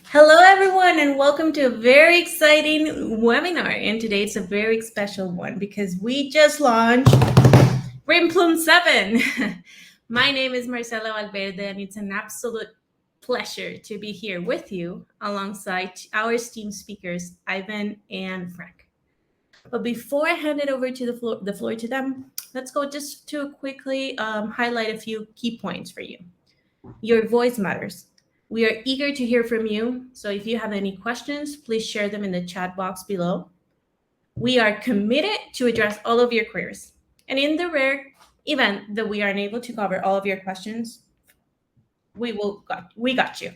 Hello, everyone, and welcome to a very exciting webinar. And today it's a very special one because we just launched Greenplum 7. My name is Marcela Valverde, and it's an absolute pleasure to be here with you alongside our esteemed speakers, Ivan and Frank. But before I hand it over to the floor to them, let's go just to quickly highlight a few key points for you. Your voice matters. We are eager to hear from you, so if you have any questions, please share them in the chat box below. We are committed to address all of your queries. And in the rare event that we are unable to cover all of your questions, we got you.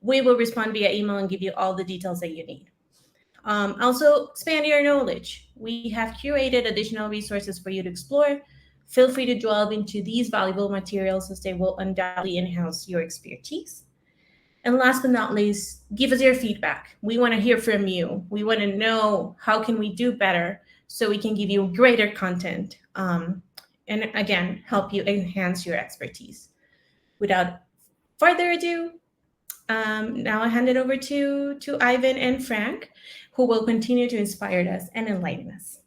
We will respond via email and give you all the details that you need. Also, expand your knowledge. We have curated additional resources for you to explore. Feel free to delve into these valuable materials as they will undoubtedly enhance your expertise. And last but not least, give us your feedback. We want to hear from you. We want to know how can we do better so we can give you greater content and again, help you enhance your expertise. Without further ado, now I hand it over to Ivan and Frank, who will continue to inspire us and enlighten us.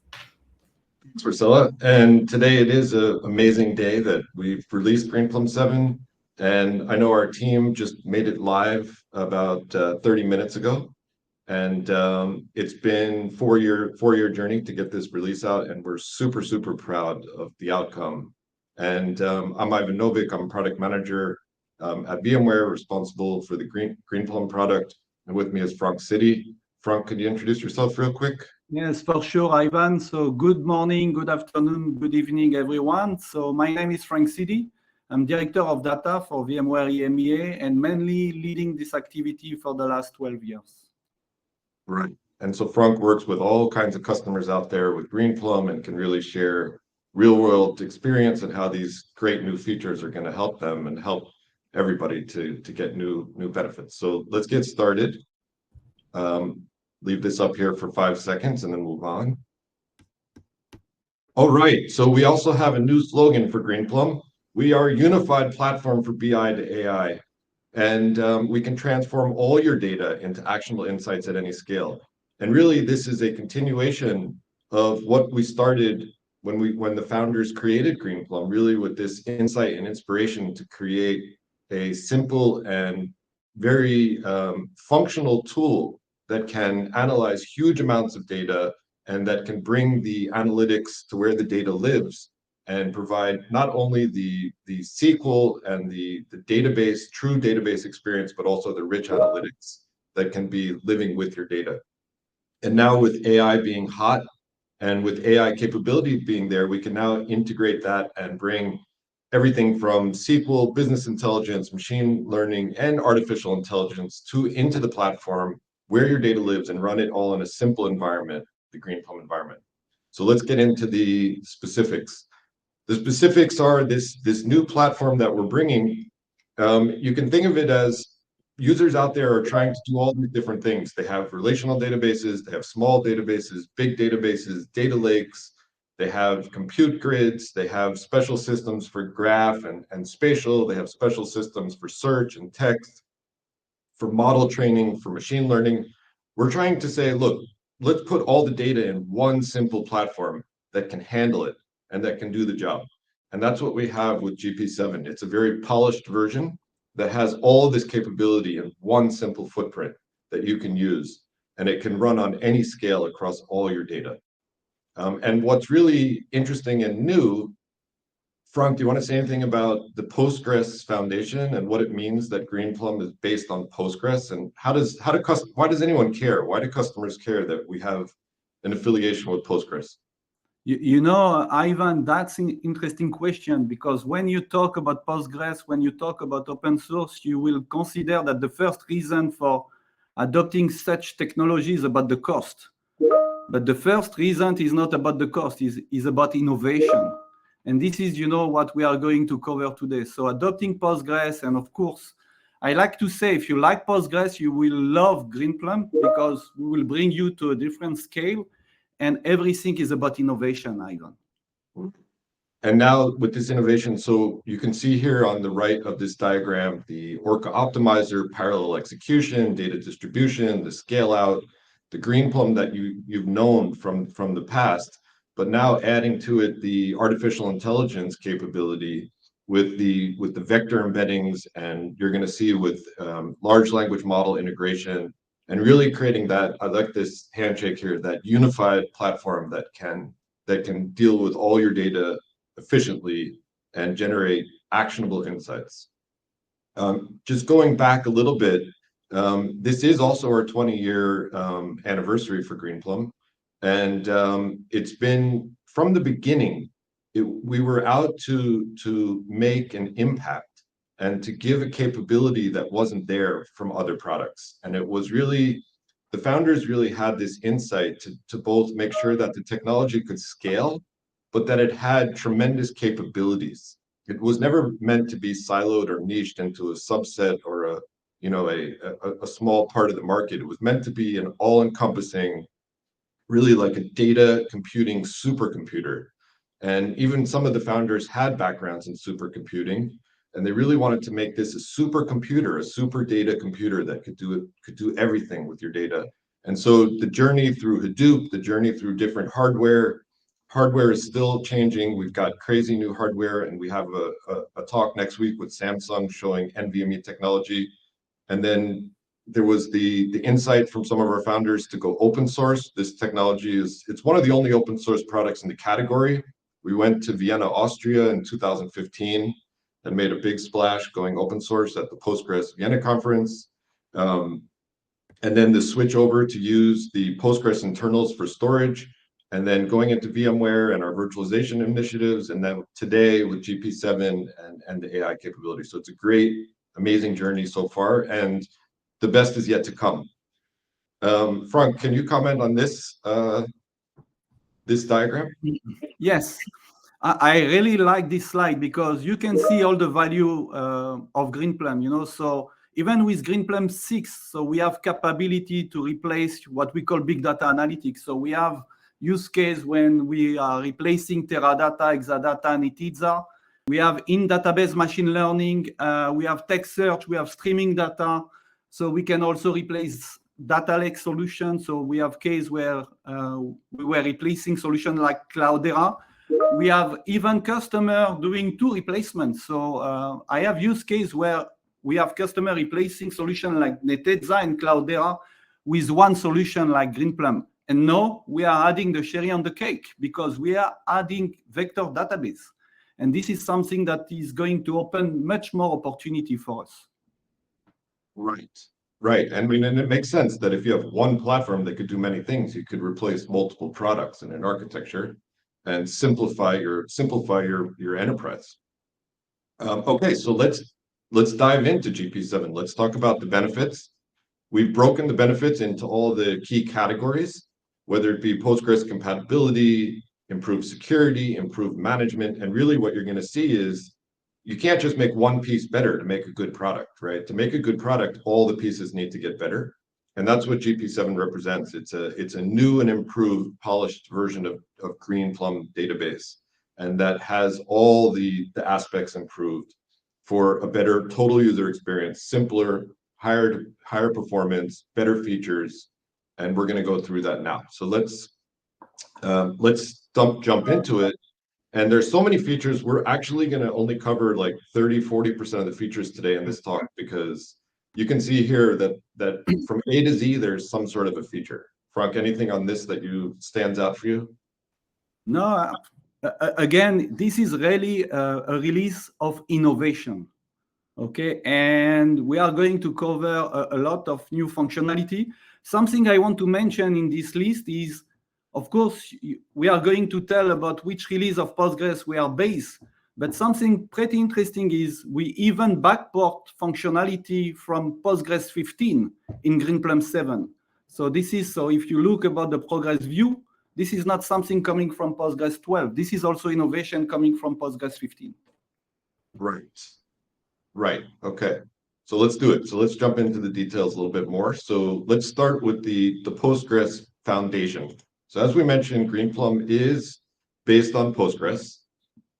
Thanks, Marcella. And today it is an amazing day that we've released Greenplum 7. And I know our team just made it live about 30 minutes ago. And it's been four-year journey to get this release out. And we're super, super proud of the outcome. And I'm Ivan Novick. I'm product manager at VMware, responsible for the Greenplum product. And with me is Frank City. Frank, could you introduce yourself real quick? Yes, for sure, Ivan. So good morning, good afternoon, good evening, everyone. So my name is Frank City. I'm Director of Data for VMware EMEA and mainly leading this activity for the last 12 years. Right. And so Frank works with all kinds of customers out there with Greenplum and can really share real-world experience and how these great new features are going to help them and help everybody to get new benefits. So let's get started. Leave this up here for 5 seconds and then move on. All right, so we also have a new slogan for Greenplum. We are a unified platform for BI to AI, and we can transform all your data into actionable insights at any scale. And really, this is a continuation of what we started when the founders created Greenplum, really with this insight and inspiration to create a simple and very functional tool that can analyze huge amounts of data and that can bring the analytics to where the data lives and provide not only the SQL and the database, true database experience, but also the rich analytics that can be living with your data. And now with AI being hot and with AI capability being there, we can now integrate that and bring everything from SQL, business intelligence, machine learning, and artificial intelligence into the platform where your data lives and run it all in a simple environment, the Greenplum environment. So let's get into the specifics. The specifics are this new platform that we're bringing. You can think of it as users out there are trying to do all these different things. They have relational databases, they have small databases, big databases, data lakes, they have compute grids, they have special systems for graph and spatial, they have special systems for search and text, for model training, for machine learning. We're trying to say, look, let's put all the data in one simple platform that can handle it and that can do the job. And that's what we have with GP7. It's a very polished version that has all of this capability in one simple footprint that you can use. And it can run on any scale across all your data. And what's really interesting and new, Frank, do you want to say anything about the Postgres Foundation and what it means that Greenplum is based on Postgres? And why does anyone care? Why do customers care that we have an affiliation with Postgres? You know, Ivan, that's an interesting question because when you talk about Postgres, when you talk about open source, you will consider that the first reason for adopting such technology is about the cost. But the first reason is not about the cost, is about innovation. And this is, what we are going to cover today. So adopting Postgres, and of course, I like to say, if you like Postgres, you will love Greenplum because we will bring you to a different scale and everything is about innovation, Ivan. And now with this innovation, so you can see here on the right of this diagram, the Orca optimizer, parallel execution, data distribution, the scale out, the Greenplum that you've known from the past, but now adding to it the artificial intelligence capability with the vector embeddings, and you're going to see with large language model integration, and really creating that, I like this handshake here, that unified platform that can deal with all your data efficiently and generate actionable insights. Just going back a little bit, this is also our 20-year anniversary for Greenplum. And it's been, from the beginning, we were out to make an impact and to give a capability that wasn't there from other products. And it was really, the founders really had this insight to both make sure that the technology could scale, but that it had tremendous capabilities. It was never meant to be siloed or niched into a subset or a small part of the market. It was meant to be an all-encompassing, really like a data computing supercomputer. And even some of the founders had backgrounds in supercomputing, and they really wanted to make this a supercomputer, a super data computer that could do everything with your data. And so the journey through Hadoop, the journey through different hardware is still changing. We've got crazy new hardware, and we have a talk next week with Samsung showing NVMe technology. And then there was the insight from some of our founders to go open source. This technology it's one of the only open source products in the category. We went to Vienna, Austria in 2015 and made a big splash going open source at the Postgres Vienna conference. And then the switch over to use the Postgres internals for storage, and then going into VMware and our virtualization initiatives, and then today with GP7 and the AI capability. So it's a great, amazing journey so far, and the best is yet to come. Frank, can you comment on this this diagram? Yes, I really like this slide because you can see all the value of Greenplum, so even with Greenplum 6, so we have capability to replace what we call big data analytics. So we have use case when we are replacing Teradata, Exadata, and Netezza. We have in-database machine learning, we have text search, we have streaming data. So we can also replace data lake solutions. So we have case where we were replacing solutions like Cloudera. We have even customer doing 2 replacements. So I have use case where we have customer replacing solution like Netezza and Cloudera with 1 solution like Greenplum. And now we are adding the cherry on the cake because we are adding vector database. And this is something that is going to open much more opportunity for us. Right. I mean, and it makes sense that if you have one platform that could do many things, you could replace multiple products in an architecture and simplify your enterprise. Okay, so let's dive into GP7. Let's talk about the benefits. We've broken the benefits into all the key categories, whether it be Postgres compatibility, improved security, improved management, and really what you're going to see is you can't just make one piece better to make a good product, right? To make a good product, all the pieces need to get better. And that's what GP7 represents. It's a new and improved, polished version of Greenplum database. And that has all the aspects improved for a better total user experience, simpler, higher performance, better features. And we're going to go through that now. So let's jump into it. And there's so many features, we're actually going to only cover like 30-40% of the features today in this talk, because you can see here that from A to Z, there's some sort of a feature. Frank, anything on this that stands out for you? No, again, this is really a release of innovation. Okay, and we are going to cover a lot of new functionality. Something I want to mention in this list is, of course, we are going to tell about which release of Postgres we are based, but something pretty interesting is we even backport functionality from Postgres 15 in Greenplum 7. So if you look about the progress view, this is not something coming from Postgres 12. This is also innovation coming from Postgres 15. Right. Okay. So let's do it. So let's jump into the details a little bit more. So let's start with the Postgres foundation. So as we mentioned, Greenplum is based on Postgres.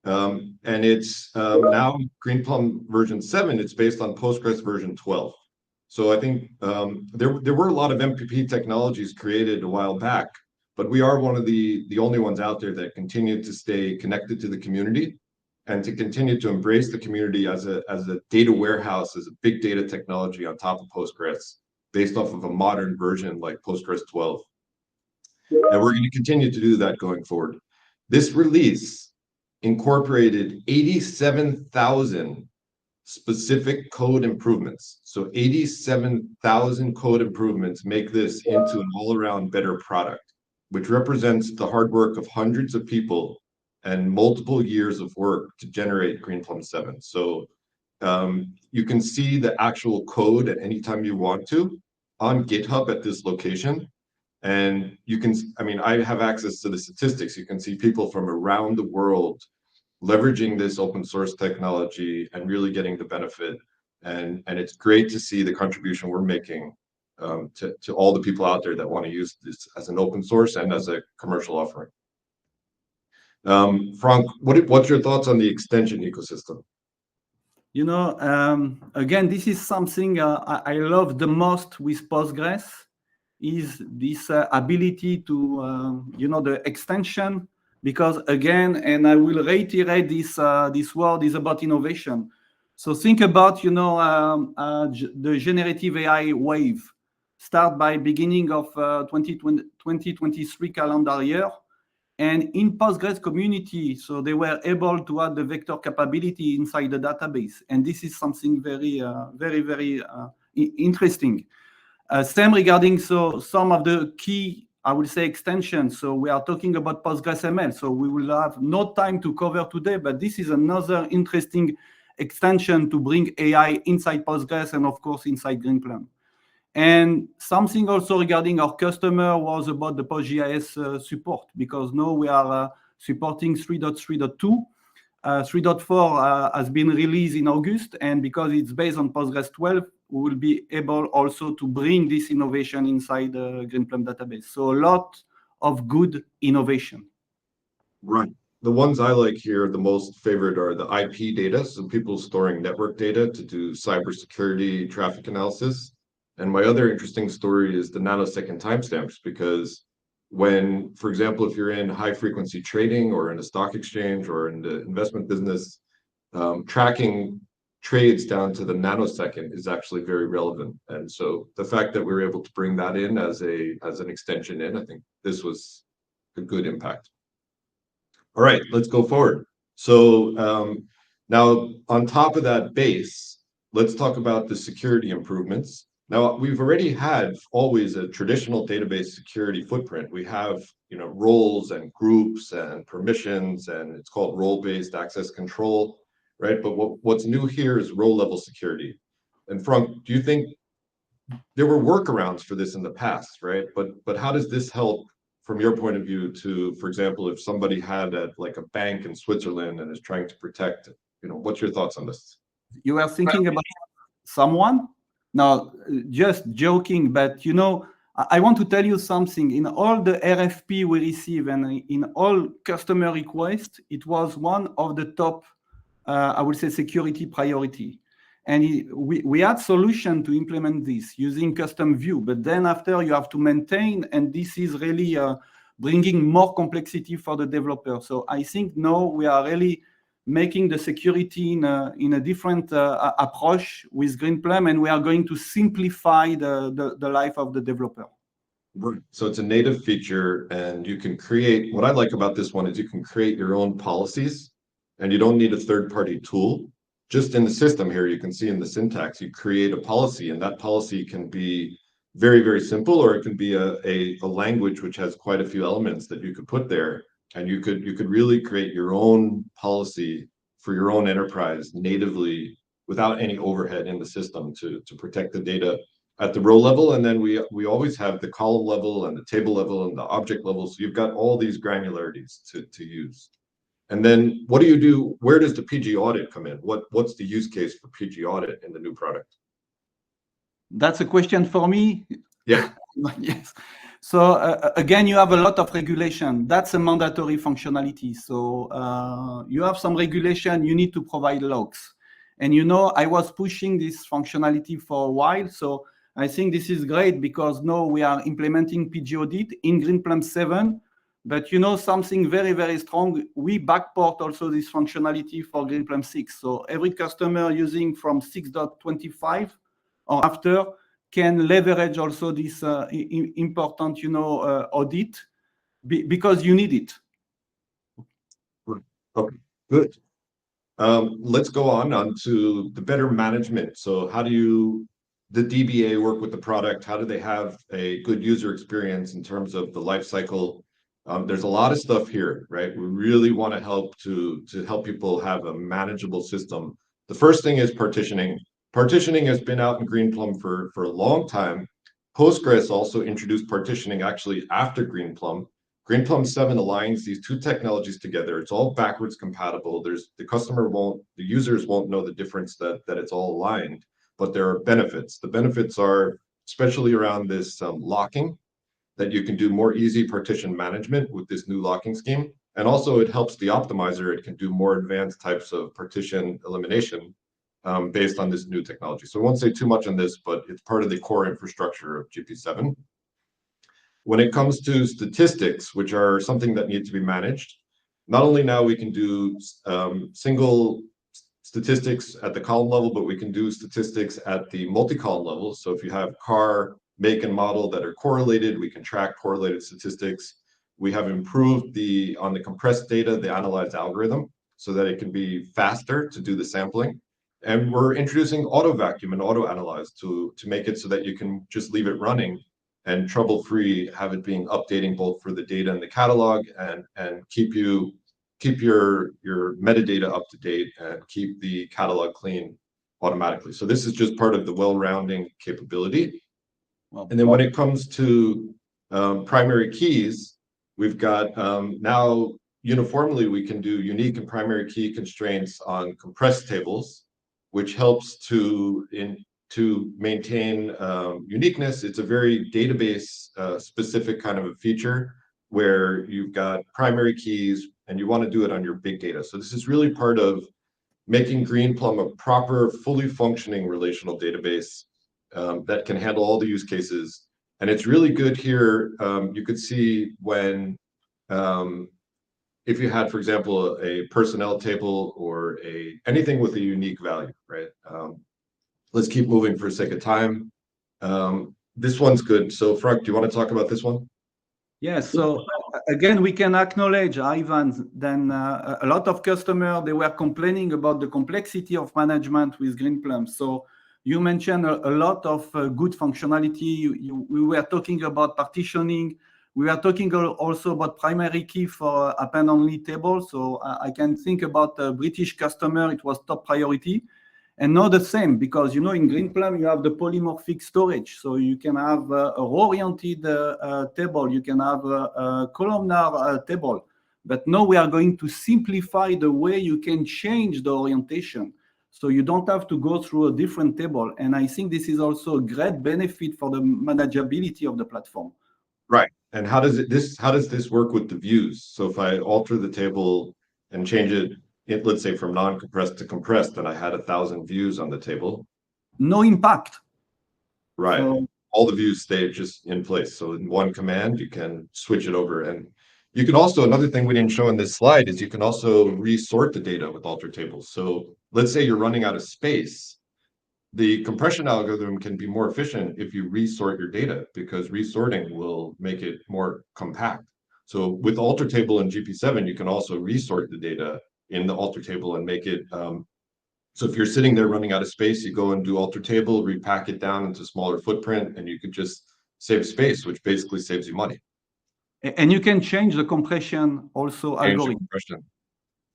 And it's now Greenplum version 7. It's based on Postgres version 12. So I think there were a lot of MPP technologies created a while back, but we are one of the only ones out there that continue to stay connected to the community and to continue to embrace the community as a data warehouse, as a big data technology on top of Postgres, based off of a modern version like Postgres 12. And we're going to continue to do that going forward. This release incorporated 87,000 specific code improvements. So 87,000 code improvements make this into an all-around better product, which represents the hard work of hundreds of people and multiple years of work to generate Greenplum 7. So you can see the actual code at any time you want to on GitHub at this location. And you can, I mean, I have access to the statistics. You can see people from around the world leveraging this open source technology and really getting the benefit. And it's great to see the contribution we're making to all the people out there that want to use this as an open source and as a commercial offering. Frank, what's your thoughts on the extension ecosystem? You know, again, this is something I love the most with Postgres, is this ability to, you know, the extension, because again, and I will reiterate this, this word is about innovation. So think about, you know, the generative AI wave. Start by beginning of 2023 calendar year. And in Postgres community, so they were able to add the vector capability inside the database. And this is something very, very interesting. Same regarding some of the key, I would say, extensions. So we are talking about PostgreSML. So we will have no time to cover today, but this is another interesting extension to bring AI inside Postgres and of course inside Greenplum. And something also regarding our customer was about the PostGIS support, because now we are supporting 3.3.2. 3.4 has been released in August, and because it's based on Postgres 12, we will be able also to bring this innovation inside the Greenplum database. So a lot of good innovation. Right. The ones I like here, the most favorite, are the IP data. So people storing network data to do cybersecurity traffic analysis. And my other interesting story is the nanosecond timestamps, because when, for example, if you're in high frequency trading or in a stock exchange or in the investment business, tracking trades down to the nanosecond is actually very relevant. And so the fact that we were able to bring that in as an extension in, I think this was a good impact. All right, let's go forward. So now on top of that base, let's talk about the security improvements. Now, we've already had always a traditional database security footprint. We have, you know, roles and groups and permissions, and it's called role-based access control, right? But what's new here is role-level security. And Frank, do you think there were workarounds for this in the past, right? But how does this help from your point of view to, for example, if somebody had like a bank in Switzerland and is trying to protect, you know, what's your thoughts on this? You were thinking about someone? Now, just joking, but you know, I want to tell you something. In all the RFP we receive and in all customer requests, it was one of the top, I would say, security priority. And we had solution to implement this using custom view, but then after you have to maintain, and this is really bringing more complexity for the developer. So I think now we are really making the security in a different approach with Greenplum, and we are going to simplify the life of the developer. Right. So it's a native feature, and you can create, what I like about this one is you can create your own policies, and you don't need a third-party tool. Just in the system here, you can see in the syntax, you create a policy, and that policy can be very, very simple, or it can be a language which has quite a few elements that you could put there. And you could really create your own policy for your own enterprise natively without any overhead in the system to protect the data at the row level. And then we always have the column level and the table level and the object level. So you've got all these granularities to use. And then what do you do? Where does the PG audit come in? What's the use case for PG audit in the new product? That's a question for me. Yeah. Yes. So again, you have a lot of regulation. That's a mandatory functionality. So you have some regulation, you need to provide logs. And I was pushing this functionality for a while. So I think this is great because now we are implementing PG audit in Greenplum 7. But something very, very strong, we backport also this functionality for Greenplum 6. So every customer using from 6.25 or after can leverage also this important, audit because you need it. Okay, good. Let's go on to the better management. So how do the DBA work with the product? How do they have a good user experience in terms of the life cycle? There's a lot of stuff here, right? We really want to help to help people have a manageable system. The first thing is partitioning. Partitioning has been out in Greenplum for a long time. Postgres also introduced partitioning actually after Greenplum. Greenplum 7 aligns these two technologies together. It's all backwards compatible. The users won't know the difference that it's all aligned, but there are benefits. The benefits are especially around this locking, that you can do more easy partition management with this new locking scheme. And also it helps the optimizer. It can do more advanced types of partition elimination based on this new technology. So I won't say too much on this, but it's part of the core infrastructure of GP7. When it comes to statistics, which are something that need to be managed, not only now we can do single statistics at the column level, but we can do statistics at the multi-column level. So if you have car, make, and model that are correlated, we can track correlated statistics. We have improved on the compressed data, the analyzed algorithm, so that it can be faster to do the sampling. And we're introducing auto vacuum and auto analyze to make it so that you can just leave it running and trouble-free, have it being updating both for the data in the catalog and keep your metadata up to date and keep the catalog clean automatically. So this is just part of the well-rounding capability. And then when it comes to primary keys, we've got now uniformly we can do unique and primary key constraints on compressed tables, which helps to maintain uniqueness. It's a very database specific kind of a feature where you've got primary keys and you want to do it on your big data. So this is really part of making Greenplum a proper, fully functioning relational database that can handle all the use cases. And it's really good here. You could see when, if you had, for example, a personnel table or anything with a unique value, right? Let's keep moving for the sake of time. This one's good. So Frank, do you want to talk about this one? Yes. So again, we can acknowledge, Ivan, then a lot of customers, they were complaining about the complexity of management with Greenplum. So you mentioned a lot of good functionality. We were talking about partitioning. We are talking also about primary key for append-only table. So I can think about a British customer, it was top priority. And not the same, because in Greenplum you have the polymorphic storage, so you can have a row-oriented table, you can have a columnar table. But now we are going to simplify the way you can change the orientation, so you don't have to go through a different table. And I think this is also a great benefit for the manageability of the platform. Right. And how does this work with the views? So if I alter the table and change it, let's say from non-compressed to compressed, and I had 1,000 views on the table. No impact. Right. So, all the views stay just in place. So in one command, you can switch it over. And you can also, another thing we didn't show in this slide is you can also resort the data with alter tables. So let's say you're running out of space. The compression algorithm can be more efficient if you resort your data, because resorting will make it more compact. So with alter table in GP7, you can also resort the data in the alter table and make it so if you're sitting there running out of space, you go and do alter table, repack it down into smaller footprint, and you could just save space, which basically saves you money. And you can change the compression also algorithm.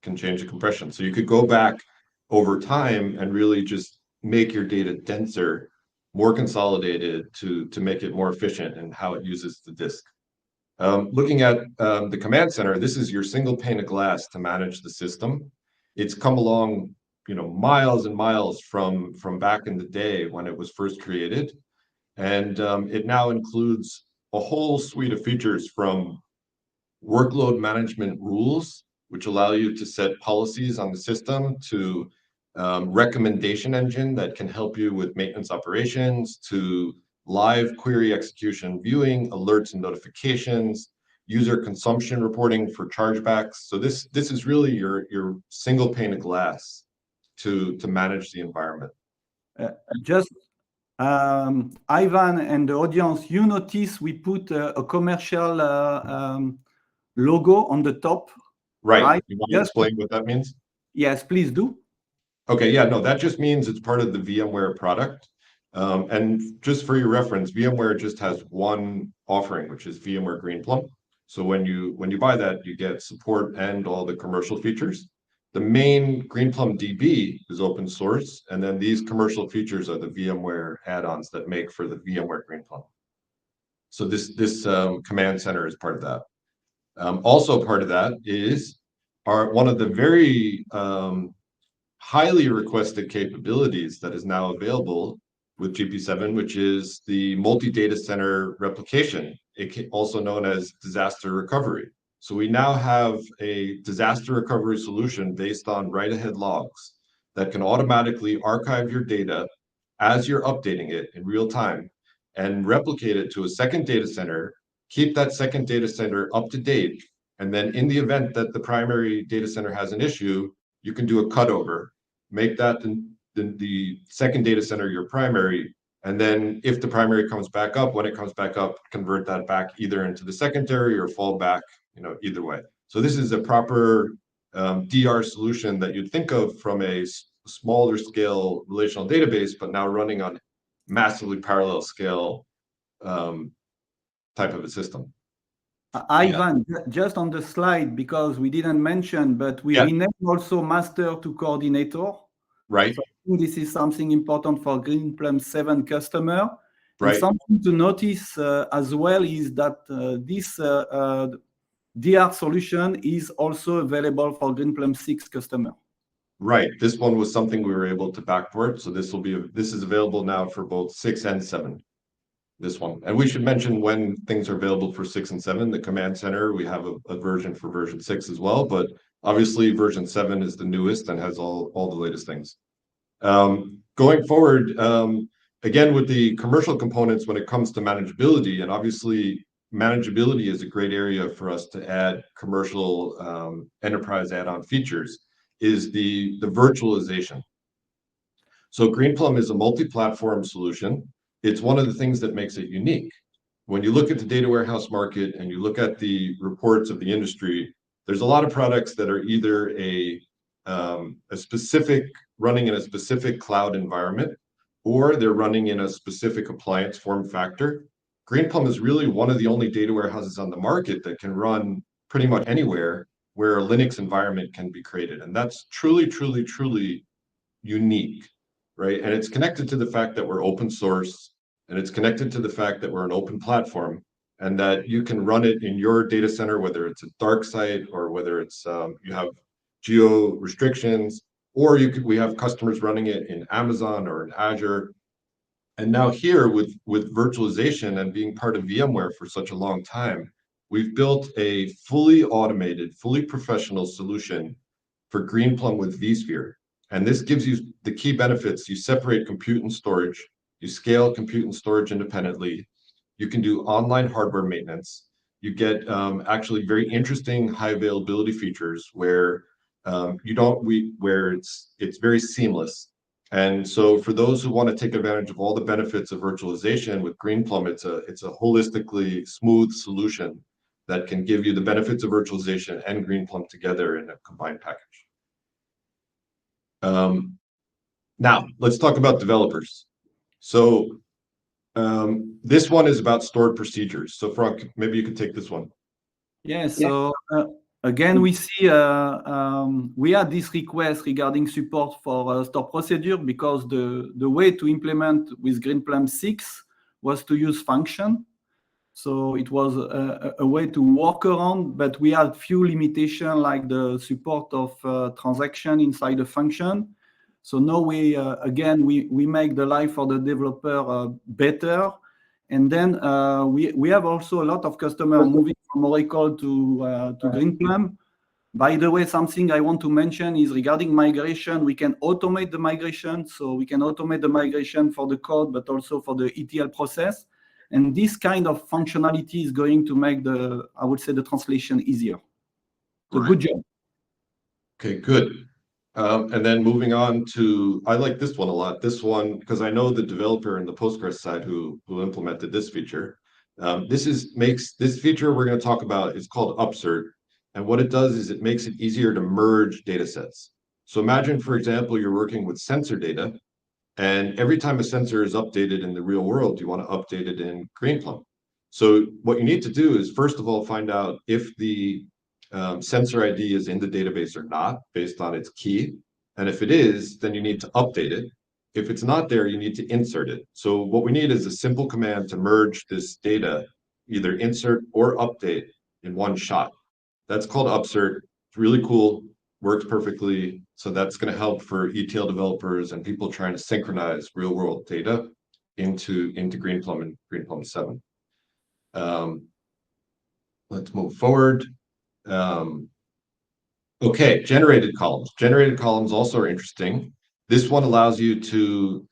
Can change the compression. So you could go back over time and really just make your data denser, more consolidated to make it more efficient in how it uses the disk. Looking at the command center, this is your single pane of glass to manage the system. It's come along, miles and miles from back in the day when it was first created, and it now includes a whole suite of features from workload management rules, which allow you to set policies on the system, to recommendation engine that can help you with maintenance operations, to live query execution viewing, alerts and notifications, user consumption reporting for chargebacks. So this is really your single pane of glass to manage the environment. Just Ivan and the audience, you notice we put a commercial logo on the top. Right. You want to explain what that means? Yes, please do. Okay, yeah, no, that just means it's part of the VMware product. And just for your reference, VMware just has one offering, which is VMware Greenplum. So when you buy that, you get support and all the commercial features. The main Greenplum DB is open source, and then these commercial features are the VMware add-ons that make for the VMware Greenplum. So this command center is part of that. Also part of that is one of the very highly requested capabilities that is now available with GP7, which is the multi-data center replication, also known as disaster recovery. So we now have a disaster recovery solution based on write-ahead logs that can automatically archive your data as you're updating it in real time and replicate it to a second data center, keep that second data center up to date, and then in the event that the primary data center has an issue, you can do a cutover, make that the second data center your primary, and then if the primary comes back up, when it comes back up, convert that back either into the secondary or fall back, either way. So this is a proper DR solution that you'd think of from a smaller scale relational database, but now running on massively parallel scale type of a system. Ivan, just on the slide, because we didn't mention, but we renamed also master to coordinator. Right. So I think this is something important for Greenplum 7 customer. Right. And something to notice as well is that this DR solution is also available for Greenplum 6 customer. Right. This one was something we were able to backport. So this is available now for both 6 and 7. This one. And we should mention when things are available for 6 and 7, the command center, we have a version for version 6 as well, but obviously version 7 is the newest and has all the latest things. Going forward, again, with the commercial components, when it comes to manageability, and obviously manageability is a great area for us to add commercial enterprise add-on features, is the virtualization. So Greenplum is a multi-platform solution. It's one of the things that makes it unique. When you look at the data warehouse market and you look at the reports of the industry, there's a lot of products that are either a specific running in a specific cloud environment, or they're running in a specific appliance form factor. Greenplum is really one of the only data warehouses on the market that can run pretty much anywhere where a Linux environment can be created. And that's truly, truly, truly unique, right? And it's connected to the fact that we're open source, and it's connected to the fact that we're an open platform, and that you can run it in your data center, whether it's a dark site or whether it's you have geo restrictions, or we have customers running it in Amazon or in Azure. And now here with virtualization and being part of VMware for such a long time, we've built a fully automated, fully professional solution for Greenplum with vSphere. And this gives you the key benefits. You separate compute and storage. You scale compute and storage independently. You can do online hardware maintenance. You get actually very interesting high availability features where it's very seamless. And so for those who want to take advantage of all the benefits of virtualization with Greenplum, it's a holistically smooth solution that can give you the benefits of virtualization and Greenplum together in a combined package. Now, let's talk about developers. So this one is about stored procedures. So Frank, maybe you could take this one. Yeah, so again, we see we had this request regarding support for stored procedure because the way to implement with Greenplum 6 was to use function. So it was a way to work around, but we had few limitations like the support of transaction inside the function. So now we make the life for the developer better, And then we have also a lot of customers moving from Oracle to Greenplum. By the way, something I want to mention is regarding migration, we can automate the migration. So we can automate the migration for the code, but also for the ETL process. And this kind of functionality is going to make I would say, the translation easier. So Right. good job. Okay, good. And then moving on to, I like this one a lot. This one, because I know the developer in the Postgres side who implemented this feature. This feature we're going to talk about is called Upsert. And what it does is it makes it easier to merge data sets. So imagine, for example, you're working with sensor data, and every time a sensor is updated in the real world, you want to update it in Greenplum. So what you need to do is, first of all, find out if the sensor ID is in the database or not, based on its key. And if it is, then you need to update it. If it's not there, you need to insert it. So what we need is a simple command to merge this data, either insert or update in one shot. That's called Upsert. It's really cool, works perfectly. So that's going to help for ETL developers and people trying to synchronize real world data into Greenplum and Greenplum 7. Let's move forward. Okay, generated columns. Generated columns also are interesting. This one allows you to,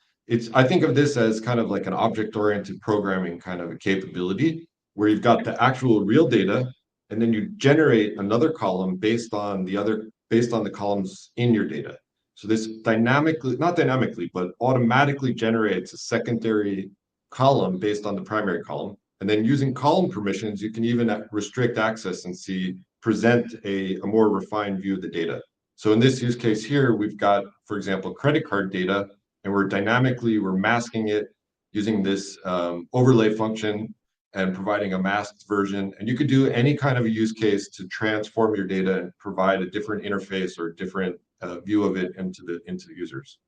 I think of this as kind of like an object-oriented programming kind of a capability, where you've got the actual real data, and then you generate another column based on the columns in your data. So this not dynamically, but automatically generates a secondary column based on the primary column. And then using column permissions, you can even restrict access and present a more refined view of the data. So in this use case here, we've got, for example, credit card data, and we're masking it using this overlay function and providing a masked version. And you could do any kind of a use case to transform your data and provide a different interface or different view of it into the users.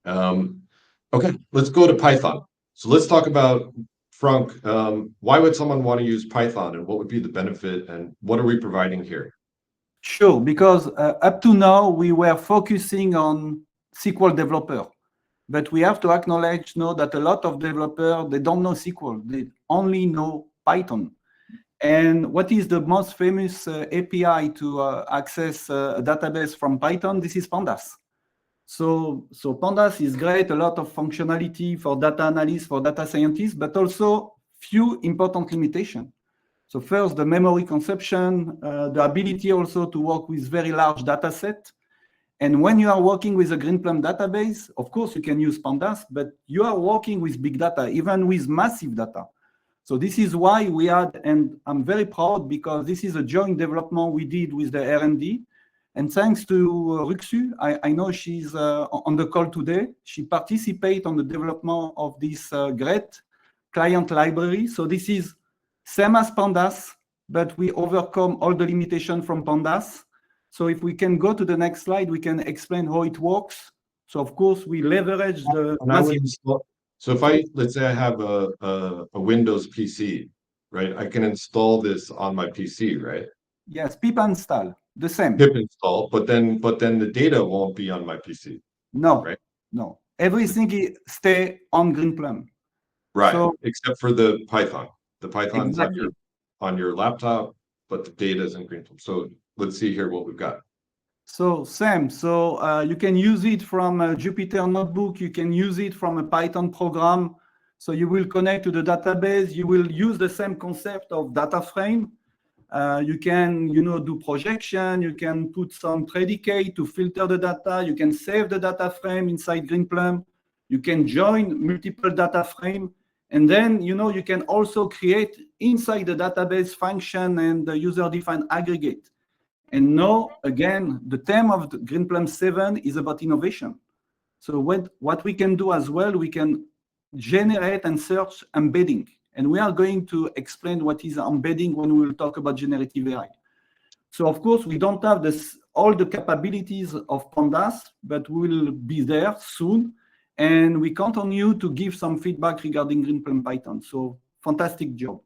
Okay, let's go to Python. So let's talk about, Frank, why would someone want to use Python, and what would be the benefit, and what are we providing here? Sure, because up to now, we were focusing on SQL developer. But we have to acknowledge now that a lot of developers, they don't know SQL. They only know Python. And what is the most famous API to access a database from Python? This is Pandas. So Pandas is great, a lot of functionality for data analysts, for data scientists, but also few important limitations. So first, the memory consumption, the ability also to work with very large data set. And when you are working with a Greenplum database, of course, you can use Pandas, but you are working with big data, even with massive data. So this is why we had, and I'm very proud because this is a joint development we did with the R&D. And thanks to Ruxu, I know she's on the call today. She participated on the development of this great client library. So this is same as Pandas, but we overcome all the limitations from Pandas. So if we can go to the next slide, we can explain how it works. So of course, we leverage the... So if let's say I have a Windows PC, right? I can install this on my PC, right? Yes, pip install, the same. Pip install, but then the data won't be on my PC. No, right? No. Everything stay on Greenplum. Right, so, except for the Python. The Python's exactly. on your laptop, but the data is in Greenplum. So let's see here what we've got. So same. So you can use it from a Jupyter notebook. You can use it from a Python program. So you will connect to the database. You will use the same concept of data frame. You can, do projection. You can put some predicate to filter the data. You can save the data frame inside Greenplum. You can join multiple data frame. And then, you can also create inside the database function and the user-defined aggregate. And now, again, the theme of the Greenplum 7 is about innovation. So what we can do as well, we can generate and search embedding. And we are going to explain what is embedding when we will talk about generative AI. So of course, we don't have all the capabilities of Pandas, but we will be there soon. And we count on you to give some feedback regarding Greenplum Python. So fantastic job.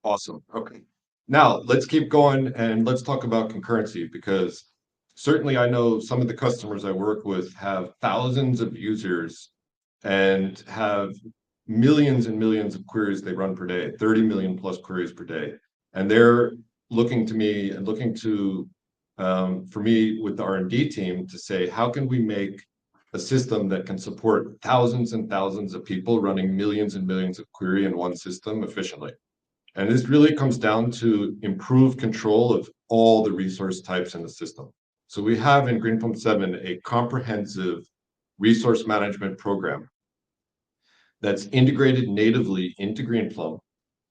Awesome. Okay. Now let's keep going and let's talk about concurrency, because certainly I know some of the customers I work with have thousands of users and have millions and millions of queries they run per day, 30 million plus queries per day. And they're looking to me and looking to, for me with the R&D team to say, how can we make a system that can support thousands and thousands of people running millions and millions of query in one system efficiently? And this really comes down to improved control of all the resource types in the system. So we have in Greenplum 7 a comprehensive resource management program that's integrated natively into Greenplum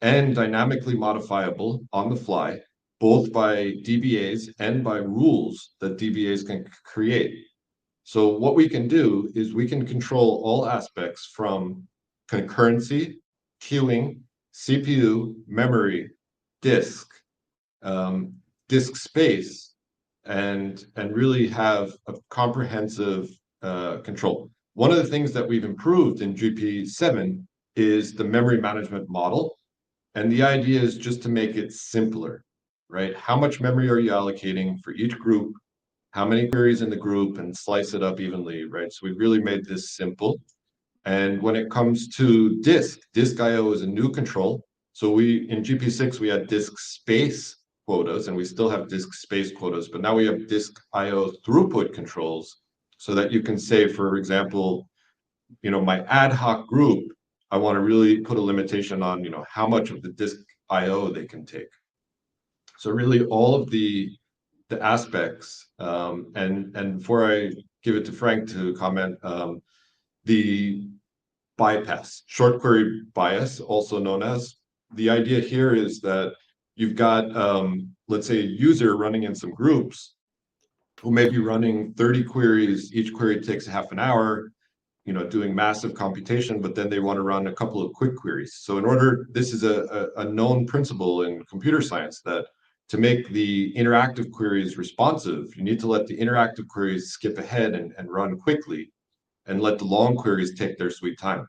and dynamically modifiable on the fly, both by DBAs and by rules that DBAs can create. So what we can do is we can control all aspects from concurrency, queuing, CPU, memory, disk, disk space, and really have a comprehensive control. One of the things that we've improved in GP7 is the memory management model. And the idea is just to make it simpler, right? How much memory are you allocating for each group? How many queries in the group, and slice it up evenly, right? So we've really made this simple. And when it comes to disk IO is a new control. So in GP6, we had disk space quotas, and we still have disk space quotas, but now we have disk IO throughput controls so that you can say, for example, my ad hoc group, I want to really put a limitation on, how much of the disk IO they can take. So really all of the aspects, and before I give it to Frank to comment, the bypass, short query bias, also known as, the idea here is that you've got, let's say, a user running in some groups who may be running 30 queries. Each query takes half an hour, doing massive computation, but then they want to run a couple of quick queries. So this is a known principle in computer science that to make the interactive queries responsive, you need to let the interactive queries skip ahead and run quickly, and let the long queries take their sweet time.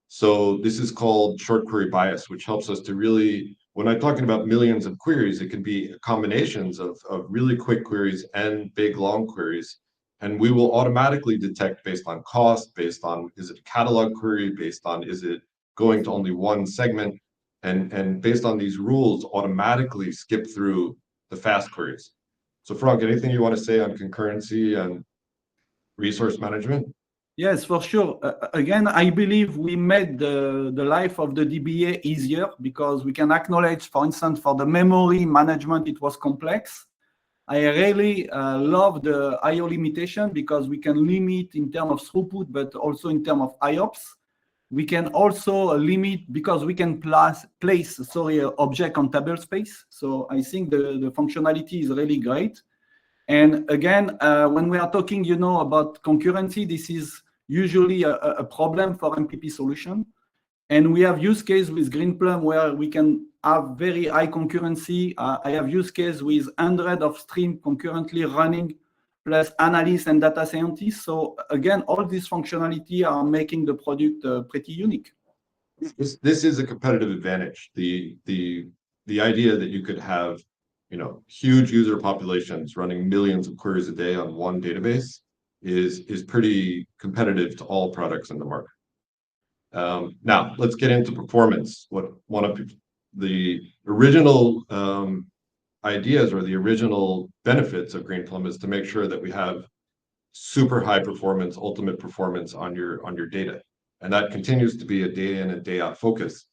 So this is called short query bias, which helps us to really, when I'm talking about millions of queries, it can be combinations of really quick queries and big long queries. And we will automatically detect based on cost, based on, is it a catalog query, based on, is it going to only one segment? And based on these rules, automatically skip through the fast queries. So Frank, anything you want to say on concurrency and resource management? Yes, for sure. Again, I believe we made the life of the DBA easier because we can acknowledge, for instance, for the memory management, it was complex. I really love the I/O limitation because we can limit in terms of throughput, but also in terms of IOPS. We can also limit because we can place object on table space. So I think the functionality is really great. And again, when we are talking, about concurrency, this is usually a problem for MPP solution. And we have use case with Greenplum where we can have very high concurrency. I have use case with hundreds of streams concurrently running, plus analysts and data scientists. So again, all these functionality are making the product pretty unique. This is a competitive advantage. The idea that you could have, huge user populations running millions of queries a day on one database is pretty competitive to all products in the market. Now let's get into performance. One of the original ideas or the original benefits of Greenplum is to make sure that we have super high performance, ultimate performance on your data. And that continues to be a day in and day out focus.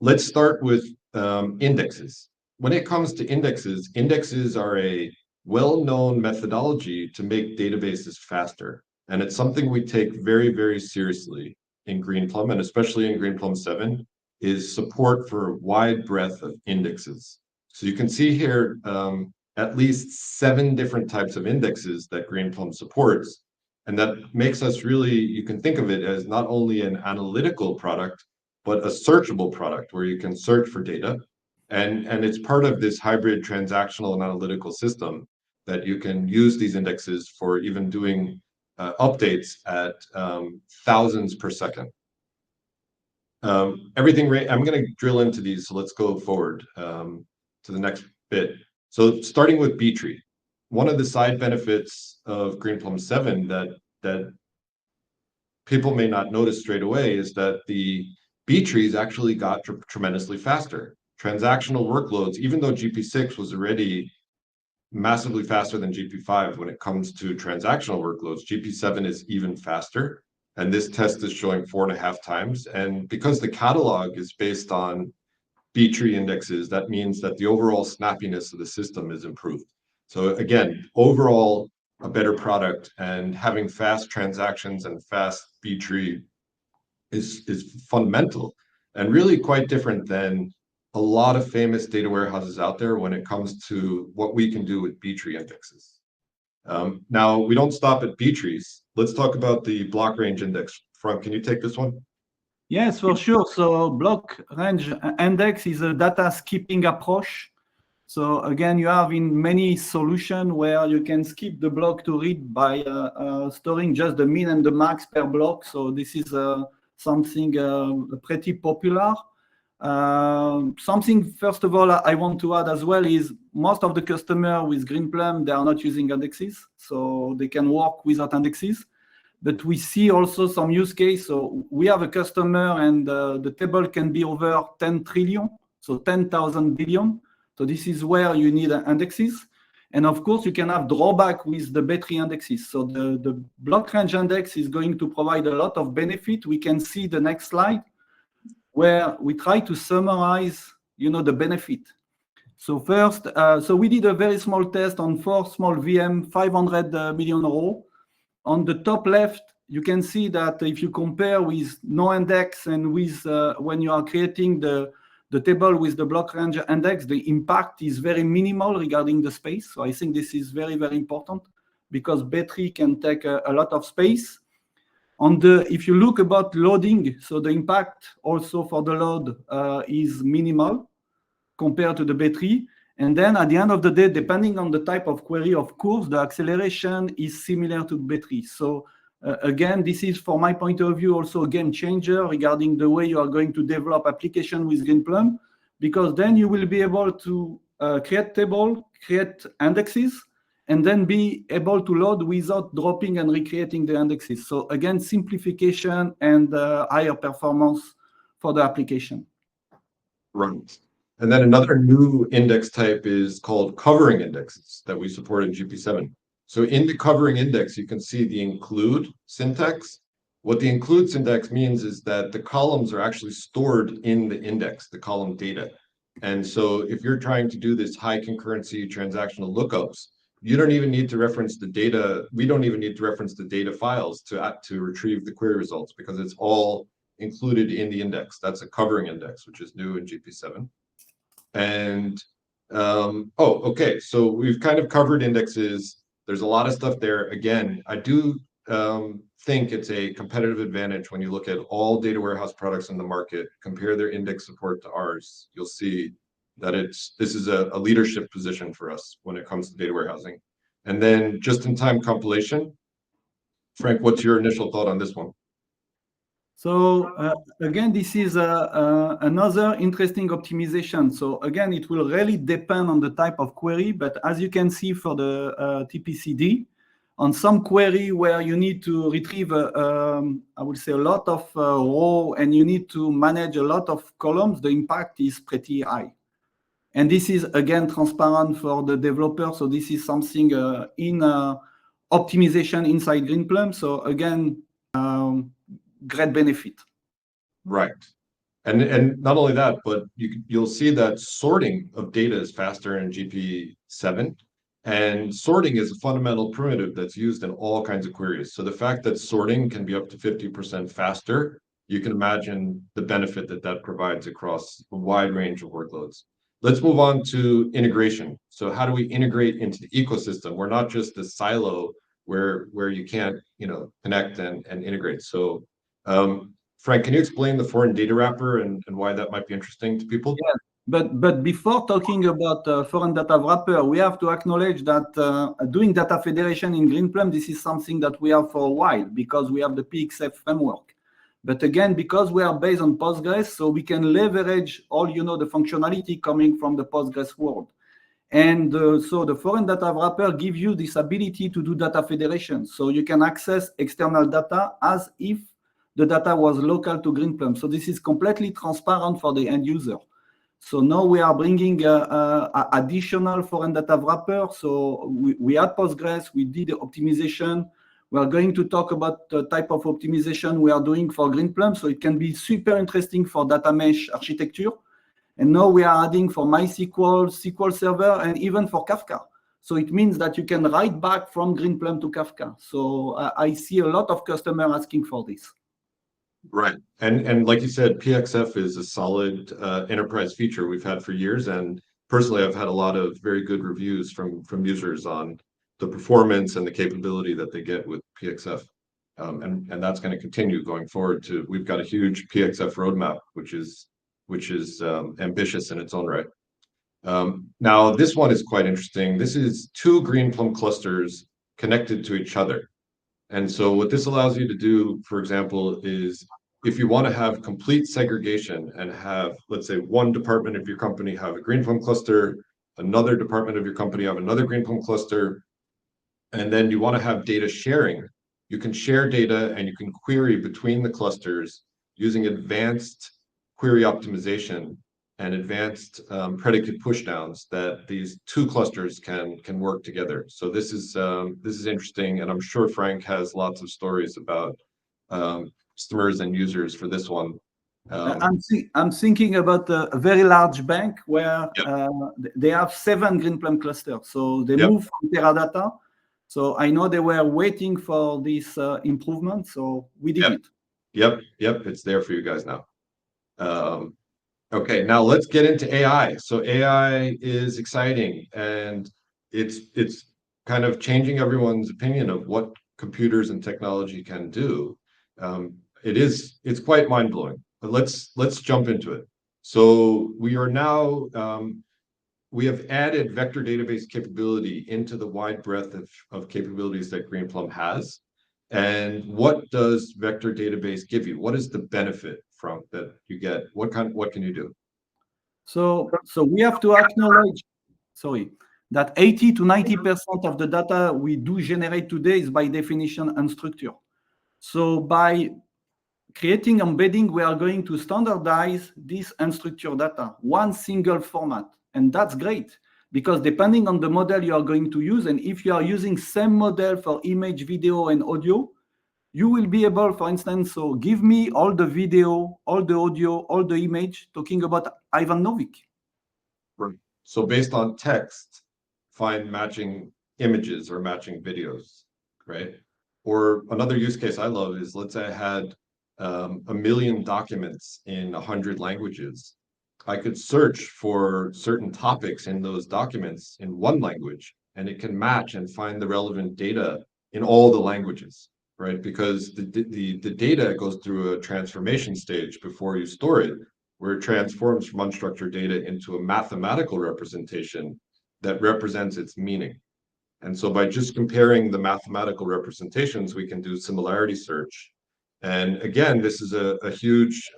Let's start with indexes. When it comes to indexes, indexes are a well-known methodology to make databases faster. And it's something we take very, very seriously in Greenplum, and especially in Greenplum 7, is support for a wide breadth of indexes. So you can see here at least 7 different types of indexes that Greenplum supports. And that makes us really, you can think of it as not only an analytical product, but a searchable product where you can search for data. And it's part of this hybrid transactional and analytical system that you can use these indexes for even doing updates at thousands per second. I'm going to drill into these, so let's go forward to the next bit. So starting with B-tree, one of the side benefits of Greenplum 7 that people may not notice straight away is that the B trees actually got tremendously faster. Transactional workloads, even though GP6 was already massively faster than GP5 when it comes to transactional workloads, GP7 is even faster. And this test is showing 4.5 times. And because the catalog is based on B tree indexes, that means that the overall snappiness of the system is improved. So again, overall, a better product, and having fast transactions and fast B tree is fundamental and really quite different than a lot of famous data warehouses out there when it comes to what we can do with B tree indexes. Now, we don't stop at B trees. Let's talk about the block range index. Frank, can you take this one? Yes, for sure. So block range index is a data skipping approach. So again, you have in many solutions where you can skip the block to read by storing just the min and the max per block. So this is something pretty popular. Something, first of all, I want to add as well is most of the customers with Greenplum, they are not using indexes. So they can work without indexes. But we see also some use case. So we have a customer and the table can be over 10 trillion, so 10,000 billion. So this is where you need indexes. And of course, you can have drawback with the battery indexes. So the block range index is going to provide a lot of benefit. We can see the next slide where we try to summarize, the benefit. So first, so we did a very small test on 4 small VM, 500 million row. On the top left, you can see that if you compare with no index and with when you are creating the table with the block range index, the impact is very minimal regarding the space. So I think this is very, very important because battery can take a lot of space. If you look about loading, so the impact also for the load is minimal compared to the battery. And then at the end of the day, depending on the type of query, of course, the acceleration is similar to battery. So again, this is, from my point of view, also a game changer regarding the way you are going to develop application with Greenplum, because then you will be able to create table, create indexes, and then be able to load without dropping and recreating the indexes. So again, simplification and higher performance for the application. Right. And then another new index type is called covering indexes that we support in GP7. So in the covering index, you can see the include syntax. What the include syntax means is that the columns are actually stored in the index, the column data. And so if you're trying to do this high concurrency transactional lookups, you don't even need to reference the data. We don't even need to reference the data files to retrieve the query results because it's all included in the index. That's a covering index, which is new in GP7. And okay, so we've kind of covered indexes. There's a lot of stuff there. Again, I do think it's a competitive advantage when you look at all data warehouse products in the market, compare their index support to ours. You'll see that this is a leadership position for us when it comes to data warehousing. And then just-in-time compilation. Frank, what's your initial thought on this one? So again, this is another interesting optimization. So again, it will really depend on the type of query. But as you can see for the TPCD, on some query where you need to retrieve, I would say, a lot of row and you need to manage a lot of columns, the impact is pretty high. And this is, again, transparent for the developer. So this is something in optimization inside Greenplum. So again, great benefit. Right. And not only that, but you'll see that sorting of data is faster in GP7. And sorting is a fundamental primitive that's used in all kinds of queries. So the fact that sorting can be up to 50% faster, you can imagine the benefit that provides across a wide range of workloads. Let's move on to integration. So how do we integrate into the ecosystem? We're not just a silo where you can't connect and integrate. So Frank, can you explain the foreign data wrapper and why that might be interesting to people? Yeah, but before talking about foreign data wrapper, we have to acknowledge that doing data federation in Greenplum, this is something that we have for a while because we have the PXF framework. But again, because we are based on Postgres, so we can leverage all the functionality coming from the Postgres world. And so the foreign data wrapper gives you this ability to do data federation. So you can access external data as if the data was local to Greenplum. So this is completely transparent for the end user. So now we are bringing additional foreign data wrapper. So we had Postgres, we did the optimization. We are going to talk about the type of optimization we are doing for Greenplum. So it can be super interesting for data mesh architecture. And now we are adding for MySQL, SQL Server, and even for Kafka. So it means that you can write back from Greenplum to Kafka. So I see a lot of customers asking for this. Right. And like you said, PXF is a solid enterprise feature we've had for years. And personally, I've had a lot of very good reviews from users on the performance and the capability that they get with PXF. And that's going to continue going forward too. We've got a huge PXF roadmap, which is ambitious in its own right. Now, this one is quite interesting. This is 2 Greenplum clusters connected to each other. And so what this allows you to do, for example, is if you want to have complete segregation and have, let's say, one department of your company have a Greenplum cluster, another department of your company have another Greenplum cluster, and then you want to have data sharing, you can share data and you can query between the clusters using advanced query optimization and advanced predicate pushdowns that these 2 clusters can work together. So this is interesting, and I'm sure Frank has lots of stories about customers and users for this one. I'm thinking about a very large bank where they have 7 Greenplum clusters. So they move from Teradata. So I know they were waiting for this improvement. So we did it. Yep. It's there for you guys now. Okay, now let's get into AI. So AI is exciting, and it's kind of changing everyone's opinion of what computers and technology can do. It's quite mind-blowing, but let's jump into it. So we are now we have added vector database capability into the wide breadth of capabilities that Greenplum has. And what does vector database give you? What is the benefit from that you get? What can you do? So we have to acknowledge, that 80 to 90% of the data we do generate today is by definition unstructured. So by creating embedding, we are going to standardize this unstructured data, one single format. And that's great, because depending on the model you are going to use, and if you are using same model for image, video, and audio, you will be able, for instance, so give me all the video, all the audio, all the image, talking about Ivan Novic. Right. So based on text, find matching images or matching videos, right? Or another use case I love is, let's say I had 1 million documents in 100 languages. I could search for certain topics in those documents in one language, and it can match and find the relevant data in all the languages, right? Because the data goes through a transformation stage before you store it, where it transforms from unstructured data into a mathematical representation that represents its meaning. And so by just comparing the mathematical representations, we can do similarity search. And again, this is a huge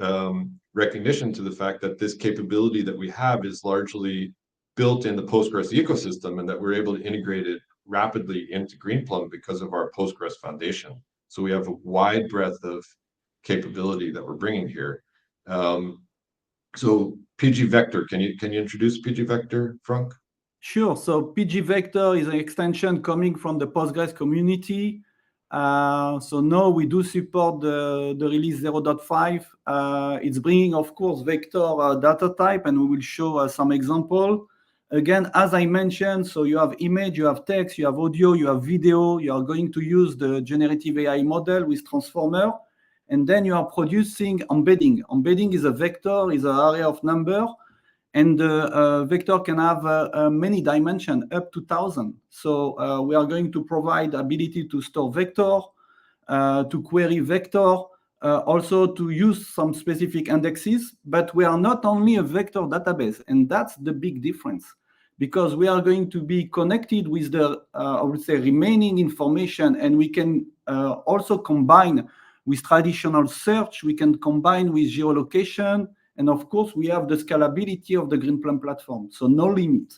recognition to the fact that this capability that we have is largely built in the Postgres ecosystem, and that we're able to integrate it rapidly into Greenplum because of our Postgres foundation. So we have a wide breadth of capability that we're bringing here. So PG Vector, can you introduce PG Vector, Frank? Sure. So PG Vector is an extension coming from the Postgres community. So now we do support the release 0.5. It's bringing, of course, vector data type, and we will show some example. Again, as I mentioned, so you have image, you have text, you have audio, you have video. You are going to use the generative AI model with transformer, and then you are producing embedding. Embedding is a vector, is an array of number. And the vector can have many dimensions, up to 1,000. So we are going to provide ability to store vector, to query vector, also to use some specific indexes. But we are not only a vector database, and that's the big difference, because we are going to be connected with the, I would say, remaining information, and we can also combine with traditional search. We can combine with geolocation. And of course, we have the scalability of the Greenplum platform, so no limit.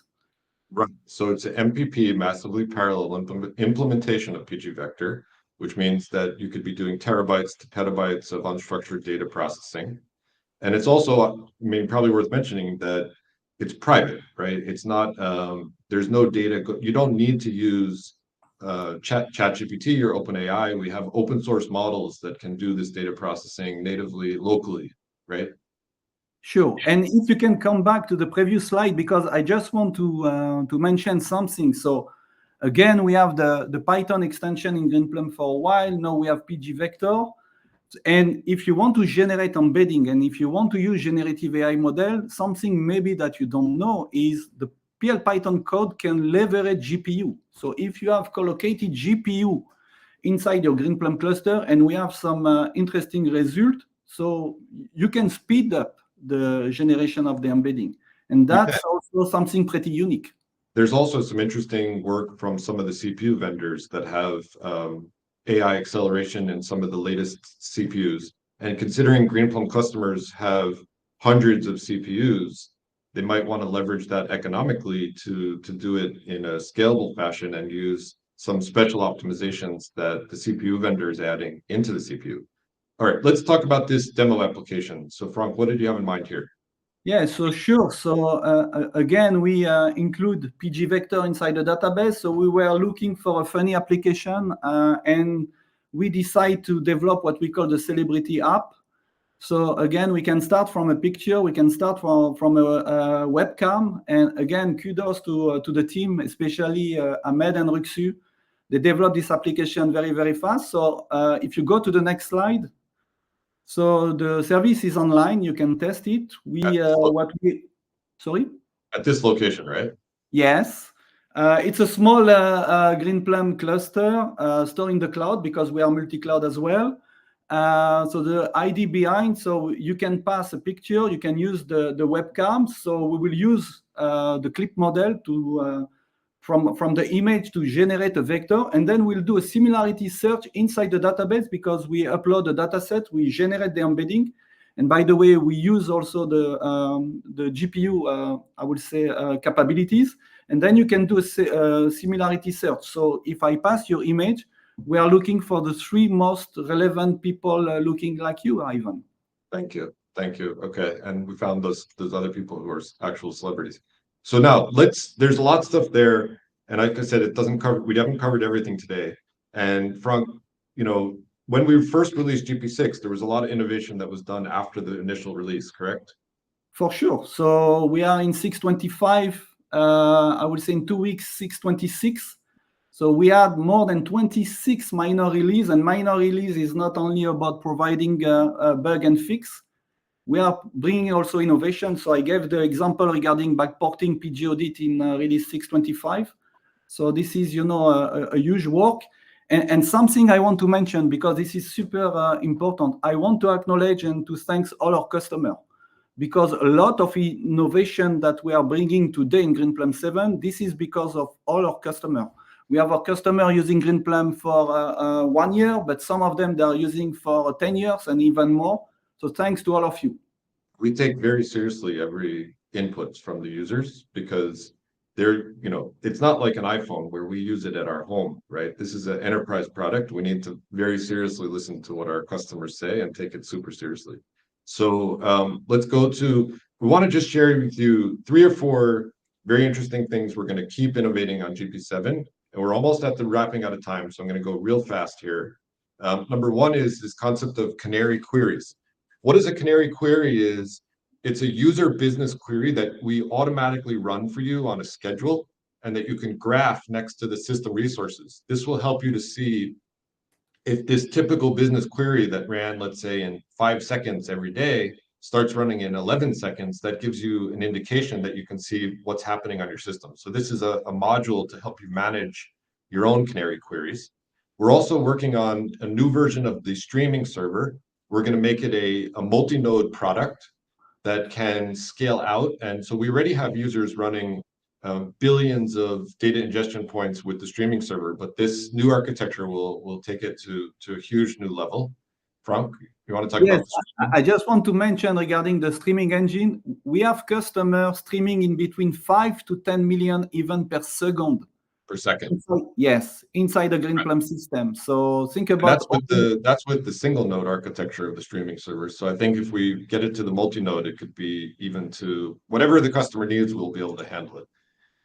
Right. So it's an MPP, massively parallel implementation of PG Vector. which means that you could be doing terabytes to petabytes of unstructured data processing. And it's also, I mean, probably worth mentioning that it's private, right? It's not, there's no data, you don't need to use ChatGPT or OpenAI. We have open source models that can do this data processing natively, locally, right? Sure. And if you can come back to the previous slide, because I just want to mention something. So again, we have the Python extension in Greenplum for a while. Now we have PG Vector. And if you want to generate embedding, and if you want to use generative AI model, something maybe that you don't know is the PL Python code can leverage GPU. So if you have collocated GPU inside your Greenplum cluster, and we have some interesting result, so you can speed up the generation of the embedding. And that's also something pretty unique. There's also some interesting work from some of the CPU vendors that have AI acceleration in some of the latest CPUs. And considering Greenplum customers have hundreds of CPUs, they might want to leverage that economically to do it in a scalable fashion and use some special optimizations that the CPU vendor is adding into the CPU. All right, let's talk about this demo application. So Frank, what did you have in mind here? Yeah, so sure. So again, we include PG Vector inside the database. So we were looking for a funny application, and we decide to develop what we call the celebrity app. So again, we can start from a picture. We can start from a webcam. And again, kudos to the team, especially Ahmed and Ruxu. They developed this application very, very fast. So if you go to the next slide. So the service is online. You can test it. Sorry? At this location, right? Yes. It's a small Greenplum cluster stored in the cloud because we are multi-cloud as well. So the ID behind, so you can pass a picture. You can use the webcam. So we will use the clip model to from the image to generate a vector, and then we'll do a similarity search inside the database because we upload a dataset, we generate the embedding, and by the way, we use also the GPU, I would say, capabilities, and then you can do a similarity search. So if I pass your image, we are looking for the 3 most relevant people looking like you, Ivan. Thank you. Thank you. Okay. And we found those other people who are actual celebrities. So now there's a lot of stuff there. And like I said, we haven't covered everything today. And Frank, when we first released GP6, there was a lot of innovation that was done after the initial release, correct? For sure. So we are in 6.25, I would say in 2 weeks, 6.26. So we had more than 26 minor release, and minor release is not only about providing a bug and fix. We are bringing also innovation. So I gave the example regarding backporting PG audit in release 6.25. So this is, a huge work. And something I want to mention, because this is super important, I want to acknowledge and to thank all our customers, because a lot of innovation that we are bringing today in Greenplum 7, this is because of all our customers. We have our customer using Greenplum for 1 year, but some of them they are using for 10 years and even more. So thanks to all of you. We take very seriously every input from the users because it's not like an iPhone where we use it at our home, right? This is an enterprise product. We need to very seriously listen to what our customers say and take it super seriously. So we want to just share with you 3 or 4 very interesting things we're going to keep innovating on GP7. And we're almost at the wrapping out of time, so I'm going to go real fast here. Number 1 is this concept of canary queries. What is a canary query is, it's a user business query that we automatically run for you on a schedule and that you can graph next to the system resources. This will help you to see if this typical business query that ran, let's say, in 5 seconds every day starts running in 11 seconds, that gives you an indication that you can see what's happening on your system. So this is a module to help you manage your own canary queries. We're also working on a new version of the streaming server. We're going to make it a multi-node product that can scale out. And so we already have users running billions of data ingestion points with the streaming server, but this new architecture will take it to a huge new level. Frank, you want to talk about this? I just want to mention regarding the streaming engine, we have customers streaming in between 5 to 10 million events per second. per second. Yes, inside the Greenplum system. So think about That's with the single node architecture of the streaming servers. So I think if we get it to the multi-node, it could be even to whatever the customer needs, we'll be able to handle it.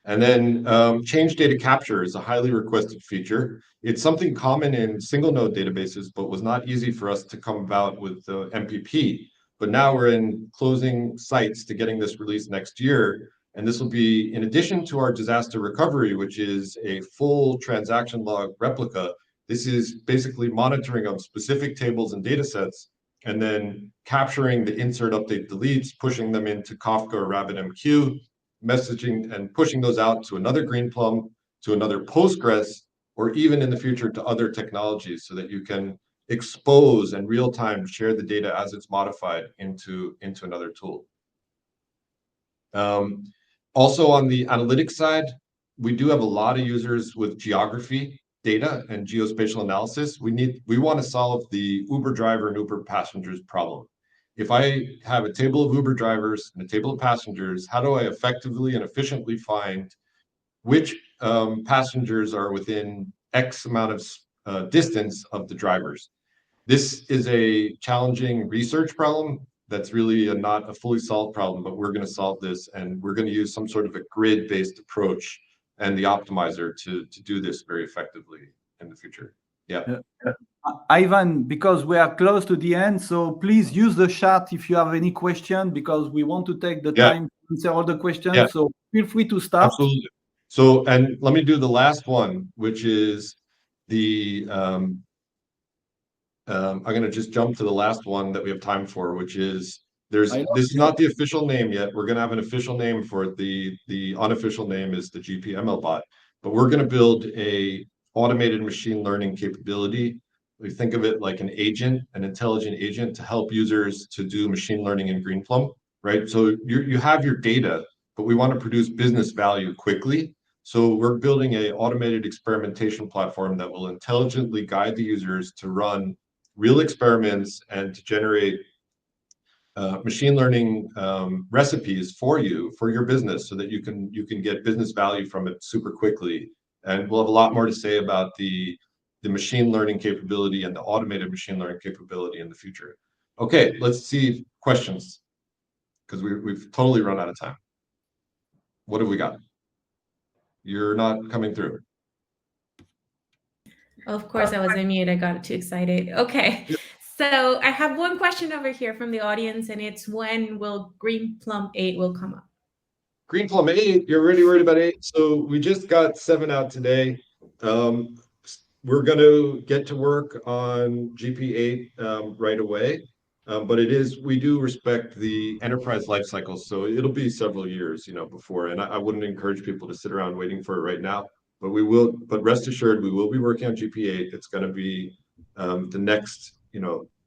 And then change data capture is a highly requested feature. It's something common in single node databases, but was not easy for us to come about with the MPP. But now we're in closing sights to getting this released next year. And this will be in addition to our disaster recovery, which is a full transaction log replica. This is basically monitoring of specific tables and datasets, and then capturing the insert, update, deletes, pushing them into Kafka or RabbitMQ, messaging and pushing those out to another Greenplum, to another Postgres, or even in the future to other technologies, so that you can expose and real time share the data as it's modified into another tool. Also on the analytics side, we do have a lot of users with geography data and geospatial analysis. We want to solve the Uber driver and Uber passengers problem. If I have a table of Uber drivers and a table of passengers, how do I effectively and efficiently find which passengers are within X amount of distance of the drivers? This is a challenging research problem that's really not a fully solved problem, but we're going to solve this, and we're going to use some sort of a grid-based approach and the optimizer to do this very effectively in the future. Yeah. Ivan, because we are close to the end, so please use the chat if you have any question, because we want to take the time to answer all the questions. Yeah. So feel free to start. Absolutely. So, and let me do the last one, which is the I'm going to just jump to the last one that we have time for, which is this is not the official name yet. We're going to have an official name for it. The unofficial name is the GPML bot, but we're going to build a automated machine learning capability. We think of it like an agent, an intelligent agent to help users to do machine learning in Greenplum, right? So you have your data, but we want to produce business value quickly. So we're building an automated experimentation platform that will intelligently guide the users to run real experiments and to generate machine learning recipes for you, for your business, so that you can get business value from it super quickly. And we'll have a lot more to say about the machine learning capability and the automated machine learning capability in the future. Okay, let's see questions, because we've totally run out of time. What have we got? You're not coming through. Of course, I was on mute. I got too excited. Okay. Yep. So I have one question over here from the audience, and it's when will Greenplum 8 will come up? Greenplum 8, you're already worried about 8. So we just got 7 out today. We're going to get to work on GP8 right away. But we do respect the enterprise life cycle. So it'll be several years, before. And I wouldn't encourage people to sit around waiting for it right now. But rest assured, we will be working on GP8. It's going to be the next,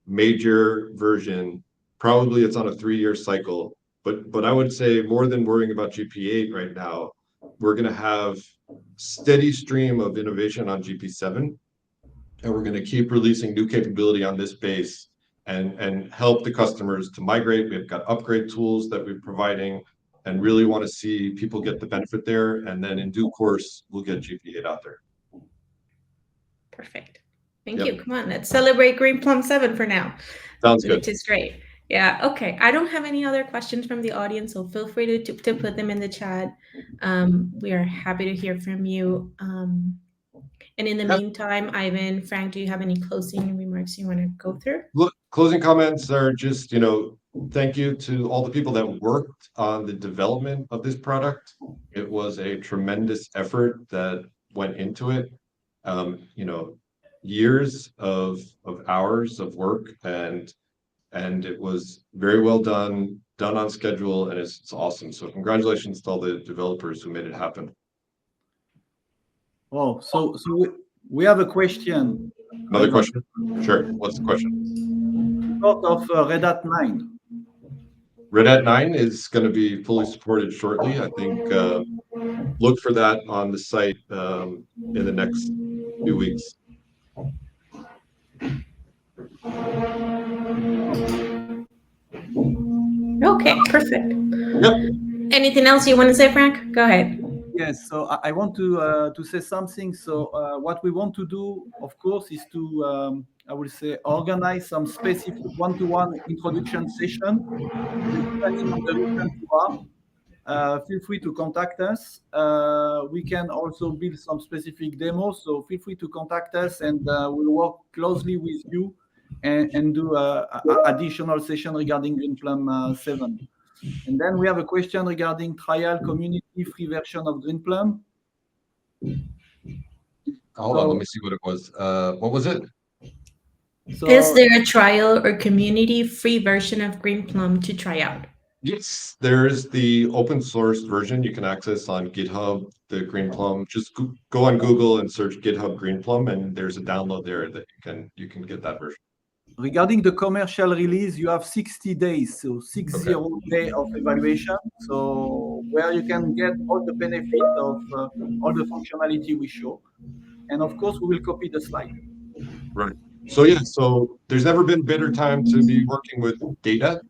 major version. Probably it's on a 3-year cycle. But I would say more than worrying about GP8 right now, we're going to have steady stream of innovation on GP7, and we're going to keep releasing new capability on this base and help the customers to migrate. We've got upgrade tools that we're providing, and really want to see people get the benefit there. And then in due course, we'll get GP8 out there. Perfect. Thank you. Come on, let's celebrate Greenplum 7 for now. Sounds good. Which is great. Yeah, okay. I don't have any other questions from the audience, so feel free to put them in the chat. We are happy to hear from you. And in the meantime, Ivan, Frank, do you have any closing remarks you want to go through? Look, closing comments are just, thank you to all the people that worked on the development of this product. It was a tremendous effort that went into it. Years of hours of work, and it was very well done on schedule, and it's awesome. So congratulations to all the developers who made it happen. Oh, so we have a question. Another question? Sure. What's the question? Sort of Red Hat 9. Red Hat 9 is going to be fully supported shortly. I think look for that on the site in the next few weeks. Okay, perfect. Yep. Anything else you want to say, Frank? Go ahead. Yes, so I want to say something. So what we want to do, of course, is to I will say organize some specific one-to-one introduction session. Depending on the region you are, feel free to contact us. We can also build some specific demos, so feel free to contact us, and we'll work closely with you and do additional session regarding Greenplum 7. And then we have a question regarding trial community free version of Greenplum. Hold on, let me see what it was. What was it? So Is there a trial or community free version of Greenplum to try out? Yes, there's the open source version you can access on GitHub, the Greenplum. Just go on Google and search GitHub Greenplum, and there's a download there that you can get that version. regarding the commercial release, you have 60 days, so 60 days of evaluation. So where you can get all the benefit of all the functionality we show. And of course, we will copy the slide. Right. So yeah, so there's never been a better time to be working with data,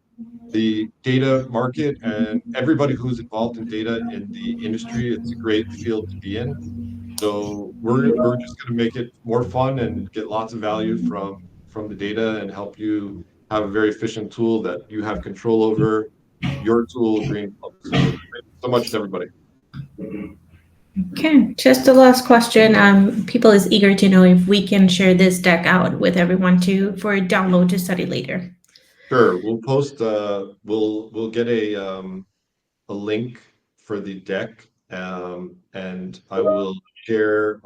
the data market, and everybody who's involved in data in the industry. It's a great field to be in. So we're just going to make it more fun and get lots of value from the data and help you have a very efficient tool that you have control over, your tool, Greenplum. So thank you so much to everybody. Okay, just the last question. People is eager to know if we can share this deck out with everyone for a download to study later. Sure, we'll post. We'll get a link for the deck, and I will share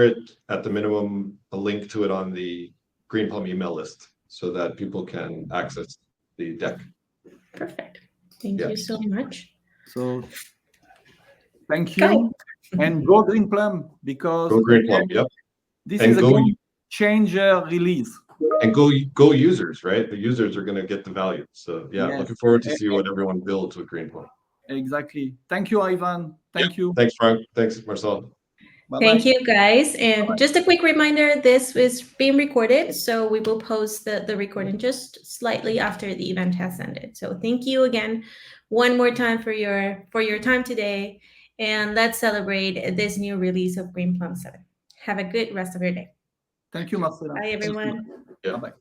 it at the minimum, a link to it on the Greenplum email list so that people can access the deck. Perfect. Thank you so much. So thank you. And go Greenplum, because Go Greenplum, yep. This and is a game changer release. And go users, right? The users are going to get the value. So yeah, Yes. looking forward to see what everyone builds with Greenplum. Exactly. Thank you, Ivan. Thank you. Thanks, Frank. Thanks, Marcel. Bye-bye. Thank you, guys. And just a quick reminder, this is being recorded, so we will post the recording just slightly after the event has ended. So thank you again one more time for your time today, and let's celebrate this new release of Greenplum 7. Have a good rest of your day. Thank you, Marcela. Bye, everyone. Yeah. Bye-bye.